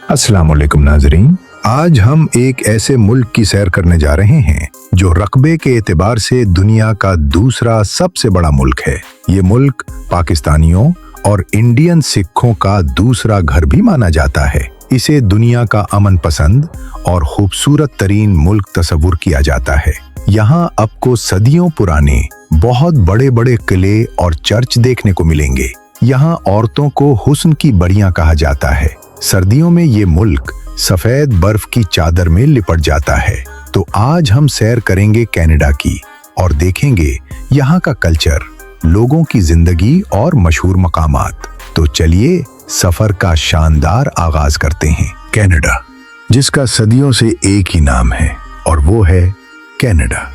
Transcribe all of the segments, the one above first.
अस्सलाम वालेकुम नाज़रीन। आज हम एक ऐसे मुल्क की सैर करने जा रहे हैं जो रकबे के एतबार से दुनिया का दूसरा सबसे बड़ा मुल्क है। ये मुल्क पाकिस्तानियों और इंडियन सिखों का दूसरा घर भी माना जाता है। इसे दुनिया का अमन पसंद और खूबसूरत तरीन मुल्क तस्वुर किया जाता है। यहाँ आपको सदियों पुराने बहुत बड़े बड़े किले और चर्च देखने को मिलेंगे। यहाँ औरतों को हुस्न की बड़ियां कहा जाता है। सर्दियों में ये मुल्क सफेद बर्फ की चादर में लिपट जाता है। तो आज हम सैर करेंगे कनाडा की और देखेंगे यहाँ का कल्चर, लोगों की जिंदगी और मशहूर मकामात। तो चलिए सफर का शानदार आगाज करते हैं। कनाडा, जिसका सदियों से एक ही नाम है और वो है कनाडा।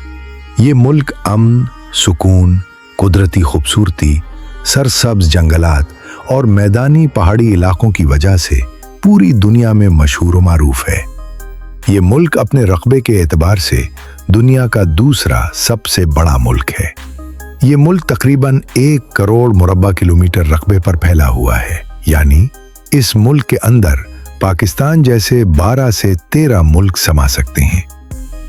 ये मुल्क अमन, सुकून, कुदरती खूबसूरती, सरसब्ज जंगलात और मैदानी पहाड़ी इलाकों की वजह से पूरी दुनिया में मशहूर व मारूफ है। ये मुल्क अपने रकबे के एतबार से दुनिया का दूसरा सबसे बड़ा मुल्क है। ये मुल्क तकरीबन 1 करोड़ मुरब्बा किलोमीटर रकबे पर फैला हुआ है। यानी इस मुल्क के अंदर पाकिस्तान जैसे 12 से 13 मुल्क समा सकते हैं।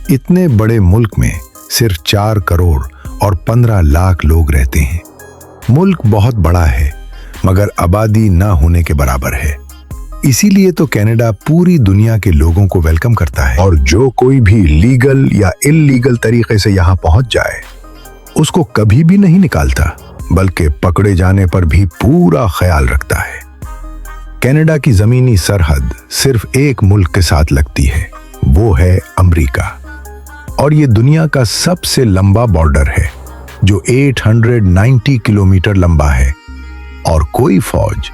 इतने बड़े मुल्क में सिर्फ 4 करोड़ और 15 लाख लोग रहते हैं। मुल्क बहुत बड़ा है मगर आबादी ना होने के बराबर है। इसीलिए तो कनाडा पूरी दुनिया के लोगों को वेलकम करता है और जो कोई भी लीगल या इल्लीगल तरीके से यहाँ पहुंच जाए उसको कभी भी नहीं निकालता, बल्कि पकड़े जाने पर भी पूरा ख्याल रखता है। कनाडा की जमीनी सरहद सिर्फ एक मुल्क के साथ लगती है, वो है अमेरिका। और ये दुनिया का सबसे लंबा बॉर्डर है जो 890 किलोमीटर लंबा है और कोई फौज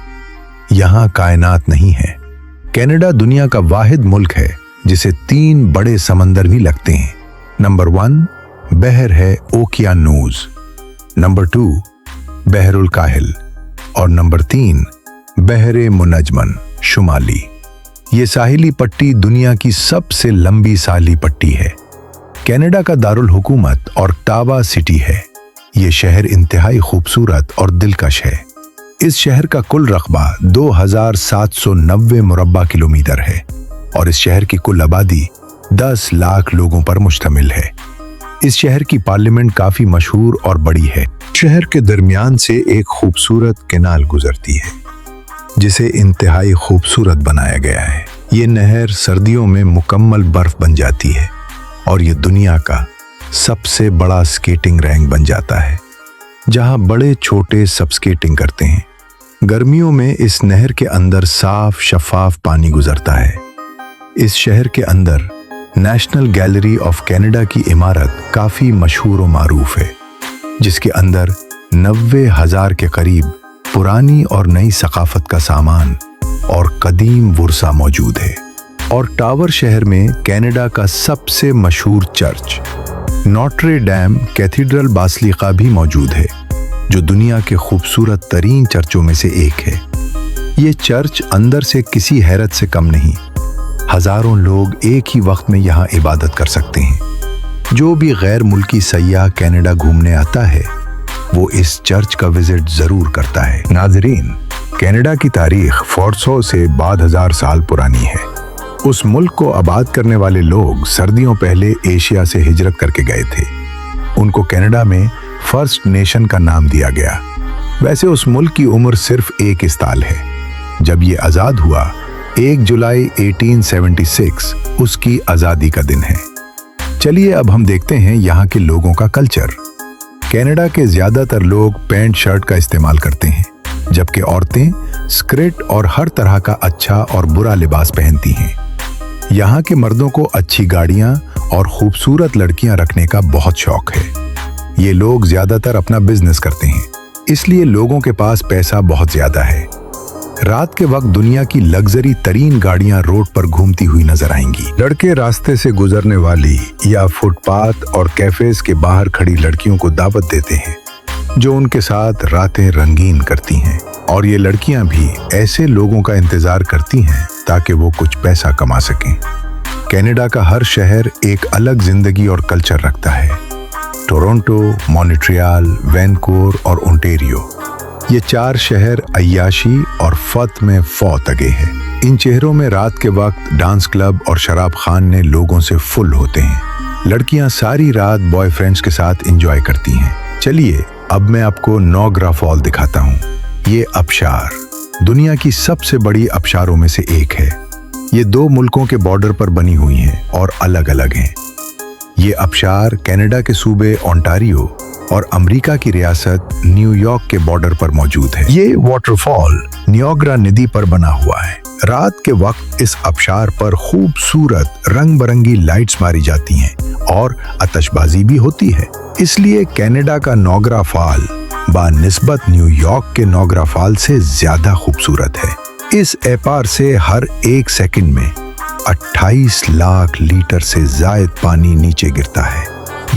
यहाँ कायनात नहीं है। कनाडा दुनिया का वाहिद मुल्क है जिसे 3 बड़े समंदर भी लगते हैं। नंबर 1 बहर है ओकियानूस, नंबर 2 बहरुल काहिल और नंबर 3 बहरे मुनजमन शुमाली। ये साहिली पट्टी दुनिया की सबसे लंबी साहिली पट्टी है। कनाडा का दारुल हुकूमत ऑटावा सिटी है। ये शहर इंतहाई खूबसूरत और दिलकश है। इस शहर का कुल रकबा 2790 मुरब्बा किलोमीटर है और इस शहर की कुल आबादी 10 लाख लोगों पर मुश्तमिल है। इस शहर की पार्लियामेंट काफी मशहूर और बड़ी है। शहर के दरमियान से एक खूबसूरत कैनाल गुजरती है जिसे इंतहाई खूबसूरत बनाया गया है। ये नहर सर्दियों में मुकम्मल बर्फ बन जाती है और ये दुनिया का सबसे बड़ा स्केटिंग रैंक बन जाता है जहां बड़े छोटे सब स्केटिंग करते हैं। गर्मियों में इस नहर के अंदर साफ शफाफ पानी गुजरता है। इस शहर के अंदर नेशनल गैलरी ऑफ कनाडा की इमारत काफी मशहूर व मारूफ है, जिसके अंदर 90,000 के करीब पुरानी और नई सकाफत का सामान और कदीम वर्सा मौजूद है। और टावर शहर में कनाडा का सबसे मशहूर church Notre dam cathedral basilica भी मौजूद है, जो दुनिया के खूबसूरत तरीन चर्चों में से एक है। ये चर्च अंदर से किसी हैरत से कम नहीं। हजारों लोग एक ही वक्त में यहाँ इबादत कर सकते हैं। जो भी गैर मुल्की सयाह कनाडा घूमने आता है वो इस चर्च का विजिट जरूर करता है। नाजरीन, कनाडा की तारीख 400 से 2000 साल पुरानी है। उस मुल्क को आबाद करने वाले लोग सर्दियों पहले एशिया से हिजरत करके गए थे। उनको कनाडा में फर्स्ट नेशन का नाम दिया गया। वैसे उस मुल्क की उम्र सिर्फ 1 साल है। जब ये आज़ाद हुआ 1 जुलाई 1876 उसकी आज़ादी का दिन है। चलिए अब हम देखते हैं यहाँ के लोगों का कल्चर। कनाडा के ज़्यादातर लोग पैंट शर्ट का इस्तेमाल करते हैं, जबकि औरतें स्कर्ट और हर तरह का अच्छा और बुरा लिबास पहनती हैं। यहाँ के मर्दों को अच्छी गाड़ियाँ और खूबसूरत लड़कियाँ रखने का बहुत शौक है। ये लोग ज़्यादातर अपना बिजनेस करते हैं, इसलिए लोगों के पास पैसा बहुत ज़्यादा है। रात के वक्त दुनिया की लग्जरी तरीन गाड़ियाँ रोड पर घूमती हुई नजर आएंगी। लड़के रास्ते से गुजरने वाली या फुटपाथ और कैफेज के बाहर खड़ी लड़कियों को दावत देते हैं, जो उनके साथ रातें रंगीन करती हैं। और ये लड़कियां भी ऐसे लोगों का इंतजार करती हैं ताकि वो कुछ पैसा कमा सकें। कनाडा का हर शहर एक अलग जिंदगी और कल्चर रखता है। टोरंटो, मॉन्ट्रियल, वैनकूवर और ओंटारियो, ये 4 शहर अय्याशी और फत में फौत अगे हैं। इन चेहरों में रात के वक्त डांस क्लब और शराब खाने लोगों से फुल होते हैं। लड़कियां सारी रात बॉयफ्रेंड्स के साथ एंजॉय करती हैं। चलिए अब मैं आपको नोग्रा फॉल दिखाता हूँ। ये आबशार दुनिया की सबसे बड़ी आबशारों में से एक है। ये 2 मुल्कों के बॉर्डर पर बनी हुई हैं और अलग अलग हैं। ये आबशार कनाडा के सूबे ओंटारियो और अमेरिका की रियासत न्यूयॉर्क के बॉर्डर पर मौजूद है। ये वाटरफॉल नियोग्रा नदी पर बना हुआ है। रात के वक्त इस आबशार पर खूबसूरत रंग बिरंगी लाइट्स मारी जाती हैं और आतिशबाजी भी होती है। इसलिए कनाडा का नोग्रा फॉल बानिस्बत न्यूयॉर्क के नोग्रा फॉल से ज्यादा खूबसूरत है। इस एपार से हर 1 सेकंड में 28 लाख लीटर से ज्यादा पानी नीचे गिरता है।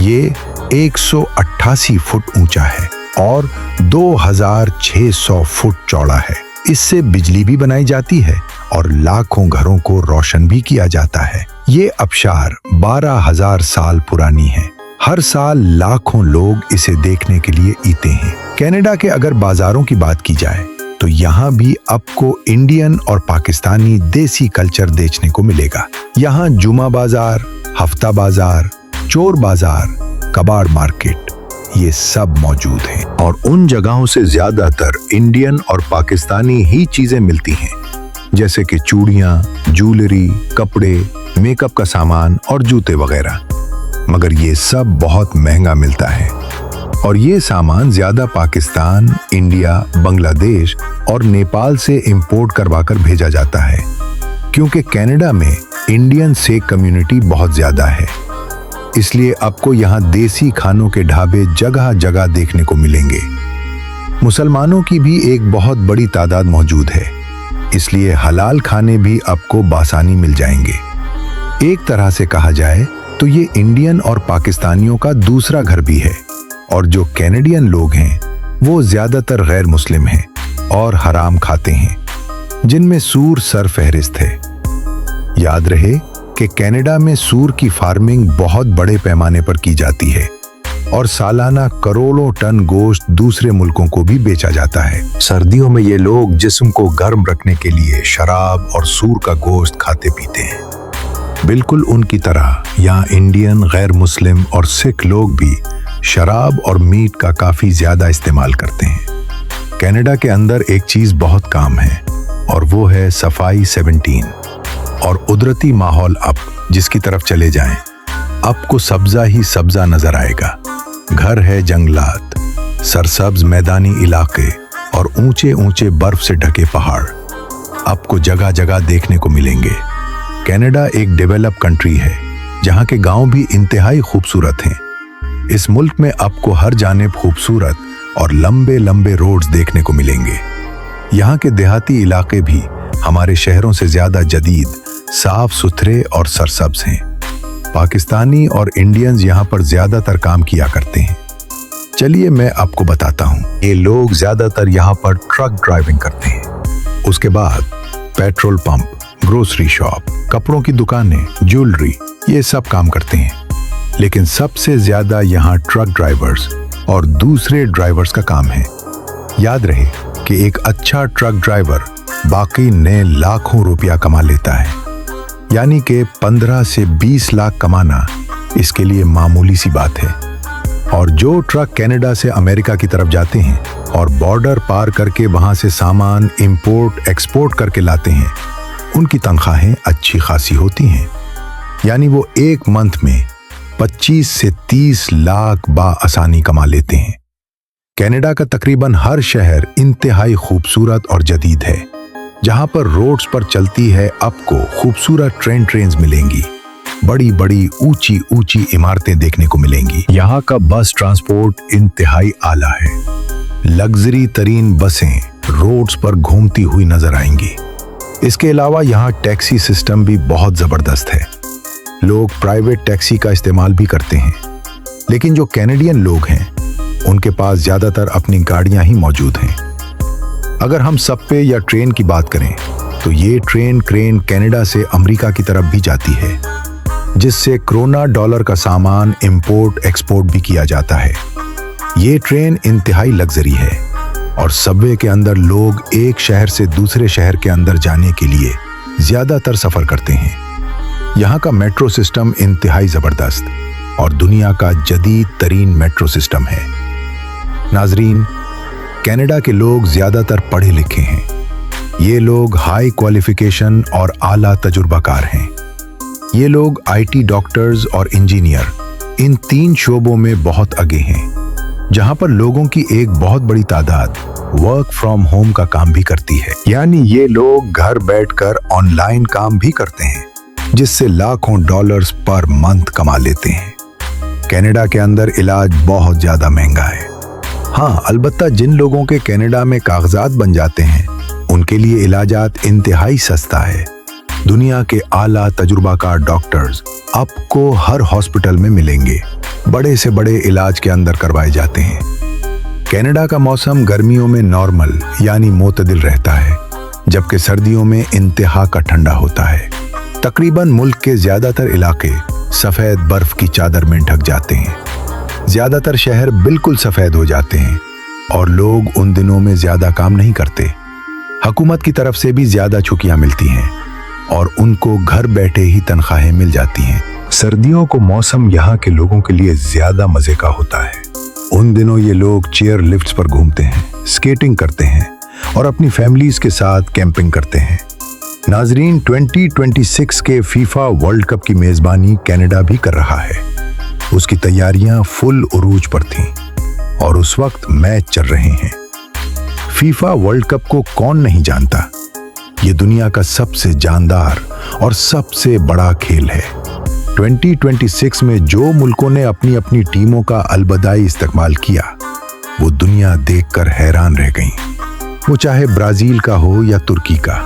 ये 188 फुट ऊंचा है और 2600 फुट चौड़ा है। इससे बिजली भी बनाई जाती है और लाखों घरों को रोशन भी किया जाता है। ये आबशार 12,000 साल पुरानी है। हर साल लाखों लोग इसे देखने के लिए आते हैं। कनाडा के अगर बाजारों की बात की जाए तो यहाँ भी आपको इंडियन और पाकिस्तानी देसी कल्चर देखने को मिलेगा। यहाँ जुमा बाजार, हफ्ता बाजार, चोर बाजार, कबाड़ मार्केट ये सब मौजूद हैं और उन जगहों से ज्यादातर इंडियन और पाकिस्तानी ही चीजें मिलती हैं, जैसे कि चूड़ियां, ज्वेलरी, कपड़े, मेकअप का सामान और जूते वगैरह। मगर ये सब बहुत महंगा मिलता है और ये सामान ज्यादा पाकिस्तान, इंडिया, बांग्लादेश और नेपाल से इंपोर्ट करवाकर भेजा जाता है, क्योंकि कनाडा में इंडियन सिख कम्युनिटी बहुत ज्यादा है। इसलिए आपको यहाँ देसी खानों के ढाबे जगह जगह देखने को मिलेंगे। मुसलमानों की भी एक बहुत बड़ी तादाद मौजूद है, इसलिए हलाल खाने भी आपको बासानी मिल जाएंगे। एक तरह से कहा जाए तो ये इंडियन और पाकिस्तानियों का दूसरा घर भी है। और जो कैनेडियन लोग हैं वो ज्यादातर गैर मुस्लिम हैं और हराम खाते हैं, जिनमें सूर सरफहरिस्त है। याद रहे कि कनाडा में सूर की फार्मिंग बहुत बड़े पैमाने पर की जाती है और सालाना करोड़ों टन गोश्त दूसरे मुल्कों को भी बेचा जाता है। सर्दियों में ये लोग जिस्म को गर्म रखने के लिए शराब और सूर का गोश्त खाते पीते हैं। बिल्कुल उनकी तरह यहाँ इंडियन, गैर मुस्लिम और सिख लोग भी शराब और मीट का काफी ज्यादा इस्तेमाल करते हैं। कनाडा के अंदर एक चीज बहुत काम है और वो है सफाई 17 और कुदरती माहौल। आप जिसकी तरफ चले जाएं, आपको सब्जा ही सब्जा नजर आएगा। घर है जंगलात, सरसब्ज मैदानी इलाके और ऊंचे ऊंचे बर्फ से ढके पहाड़ आपको जगह जगह देखने को मिलेंगे। कनाडा एक डेवलप कंट्री है जहां के गांव भी इंतहाई खूबसूरत हैं। इस मुल्क में आपको हर जानिब खूबसूरत और लंबे लंबे रोड्स देखने को मिलेंगे। यहाँ के देहाती इलाके भी हमारे शहरों से ज्यादा जदीद, साफ सुथरे और सरसब्ज हैं। पाकिस्तानी और इंडियंस यहाँ पर ज्यादातर काम किया करते हैं। चलिए मैं आपको बताता हूँ। ये लोग ज्यादातर यहाँ पर ट्रक ड्राइविंग करते हैं। उसके बाद पेट्रोल पंप, ग्रोसरी शॉप, कपड़ों की दुकानें, ज्वेलरी, ये सब काम करते हैं। लेकिन सबसे ज्यादा यहाँ ट्रक ड्राइवर्स और दूसरे ड्राइवर्स का काम है। याद रहे कि एक अच्छा ट्रक ड्राइवर बाकी ने लाखों रुपया कमा लेता है, यानी कि 15 से 20 लाख कमाना इसके लिए मामूली सी बात है। और जो ट्रक कनाडा से अमेरिका की तरफ जाते हैं और बॉर्डर पार करके वहां से सामान इंपोर्ट एक्सपोर्ट करके लाते हैं, उनकी तनख्वाहें अच्छी खासी होती हैं। यानी वो एक मंथ में 25 से 30 लाख आसानी कमा लेते हैं। कनाडा का तकरीबन हर शहर इंतहाई खूबसूरत और जदीद है। जहां पर रोड्स पर चलती है आपको खूबसूरत ट्रेन्स मिलेंगी, बड़ी बड़ी ऊंची ऊंची इमारतें देखने को मिलेंगी। यहाँ का बस ट्रांसपोर्ट इंतहाई आला है। लग्जरी तरीन बसें रोड्स पर घूमती हुई नजर आएंगी। इसके अलावा यहाँ टैक्सी सिस्टम भी बहुत जबरदस्त है। लोग प्राइवेट टैक्सी का इस्तेमाल भी करते हैं, लेकिन जो कैनेडियन लोग हैं उनके पास ज्यादातर अपनी गाड़ियां ही मौजूद हैं। अगर हम सबवे या ट्रेन की बात करें तो ये ट्रेन कनाडा से अमेरिका की तरफ भी जाती है, जिससे करोड़ों डॉलर का सामान इंपोर्ट एक्सपोर्ट भी किया जाता है। ये ट्रेन इंतहाई लग्जरी है और सबवे के अंदर लोग एक शहर से दूसरे शहर के अंदर जाने के लिए ज्यादातर सफर करते हैं। यहाँ का मेट्रो सिस्टम इंतहाई जबरदस्त और दुनिया का जदीद तरीन मेट्रो सिस्टम है। नाजरीन, कनाडा के लोग ज्यादातर पढ़े लिखे हैं। ये लोग हाई क्वालिफिकेशन और आला तजुर्बाकार हैं। ये लोग आईटी डॉक्टर्स और इंजीनियर इन 3 शोबों में बहुत आगे हैं, जहां पर लोगों की एक बहुत बड़ी तादाद वर्क फ्रॉम होम का काम भी करती है। यानी ये लोग घर बैठकर ऑनलाइन काम भी करते हैं, जिससे लाखों डॉलर्स पर मंथ कमा लेते हैं। कनाडा के अंदर इलाज बहुत ज्यादा महंगा है। हाँ, अलबत्ता जिन लोगों के कनाडा में कागजात बन जाते हैं उनके लिए इलाजात इंतहाई सस्ता है। दुनिया के आला तजुर्बाकार डॉक्टर्स आपको हर हॉस्पिटल में मिलेंगे। बड़े से बड़े इलाज के अंदर करवाए जाते हैं। कनाडा का मौसम गर्मियों में नॉर्मल यानी मोतदिल रहता है, जबकि सर्दियों में इंतहा का ठंडा होता है। तकरीबन मुल्क के ज्यादातर इलाके सफेद बर्फ की चादर में ढक जाते हैं। ज्यादातर शहर बिल्कुल सफेद हो जाते हैं और लोग उन दिनों में ज्यादा काम नहीं करते। हुकूमत की तरफ से भी ज्यादा छुट्टियां मिलती हैं और उनको घर बैठे ही तनख्वाहें मिल जाती हैं। सर्दियों को मौसम यहाँ के लोगों के लिए ज्यादा मजे का होता है। उन दिनों ये लोग चेयर लिफ्ट्स पर घूमते हैं, स्केटिंग करते हैं और अपनी फैमिलीज के साथ कैंपिंग करते हैं। नाजरीन, 2026 के फीफा वर्ल्ड कप की मेजबानी कनाडा भी कर रहा है। उसकी तैयारियां फुल उरूज पर थीं और उस वक्त मैच चल रहे हैं। फीफा वर्ल्ड कप को कौन नहीं जानता? ये दुनिया का सबसे जानदार और सबसे बड़ा खेल है। 2026 में जो मुल्कों ने अपनी अपनी टीमों का अलबदाई इस्तेमाल किया, वो दुनिया देखकर हैरान रह गई। वो चाहे ब्राजील का हो या तुर्की का।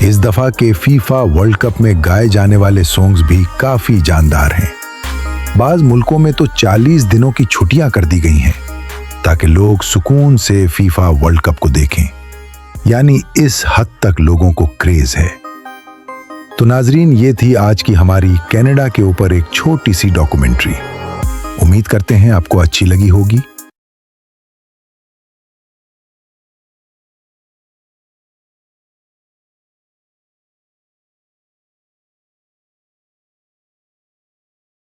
इस दफा के फीफा वर्ल्ड कप में गाए जाने वाले सॉन्ग्स भी काफी जानदार हैं। बाज मुल्कों में तो 40 दिनों की छुट्टियां कर दी गई हैं ताकि लोग सुकून से फीफा वर्ल्ड कप को देखें। यानी इस हद तक लोगों को क्रेज है। तो नाजरीन, ये थी आज की हमारी कनाडा के ऊपर एक छोटी सी डॉक्यूमेंट्री। उम्मीद करते हैं आपको अच्छी लगी होगी।